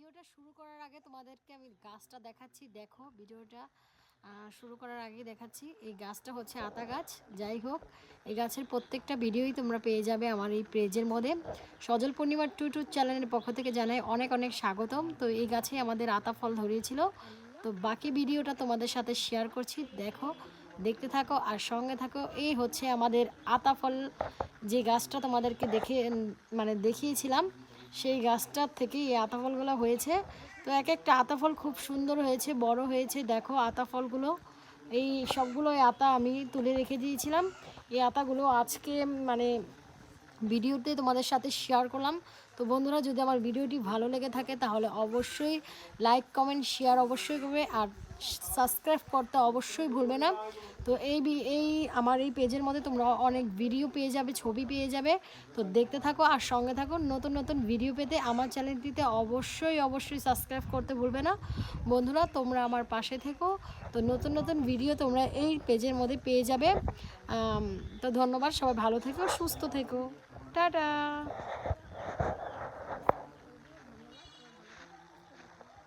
ভিডিওটা শুরু করার আগে তোমাদেরকে আমি গাছটা দেখাচ্ছি। দেখো ভিডিওটা শুরু করার আগে দেখাচ্ছি। এই গাছটা হচ্ছে আতা গাছ। যাই হোক, এই গাছের প্রত্যেকটা ভিডিওই তোমরা পেয়ে যাবে আমার এই পেজের মধ্যে। সজল পূর্ণিমার টু চ্যানেলের পক্ষ থেকে জানাই অনেক অনেক স্বাগতম। তো এই গাছে আমাদের আতা ফল ধরিয়েছিল, তো বাকি ভিডিওটা তোমাদের সাথে শেয়ার করছি। দেখো, দেখতে থাকো আর সঙ্গে থাকো। এই হচ্ছে আমাদের আতা ফল, যে গাছটা তোমাদেরকে দেখিয়েছিলাম, সেই গাছটার থেকে এই আতা ফলগুলো হয়েছে। তো এক একটা আতা ফল খুব সুন্দর হয়েছে, বড় হয়েছে। দেখো আতা ফলগুলো, এই সবগুলো আতা আমি তুলে রেখে দিয়েছিলাম। এই আতাগুলো আজকে মানে ভিডিওতে তোমাদের সাথে শেয়ার করলাম। তো বন্ধুরা, যদি আমার ভিডিওটি ভালো লেগে থাকে তাহলে অবশ্যই লাইক কমেন্ট শেয়ার অবশ্যই করবে, আর সাবস্ক্রাইব করতে অবশ্যই ভুলবে না। তো এই আমার এই পেজের মধ্যে তোমরা অনেক ভিডিও পেয়ে যাবে, ছবি পেয়ে যাবে। তো দেখতে থাকো আর সঙ্গে থাকো। নতুন নতুন ভিডিও পেতে আমার চ্যানেলটিতে অবশ্যই সাবস্ক্রাইব করতে ভুলবে না। বন্ধুরা, তোমরা আমার পাশে থেকো। তো নতুন নতুন ভিডিও তোমরা এই পেজের মধ্যে পেয়ে যাবে। তো ধন্যবাদ, সবাই ভালো থেকো, সুস্থ থেকো, টাটা।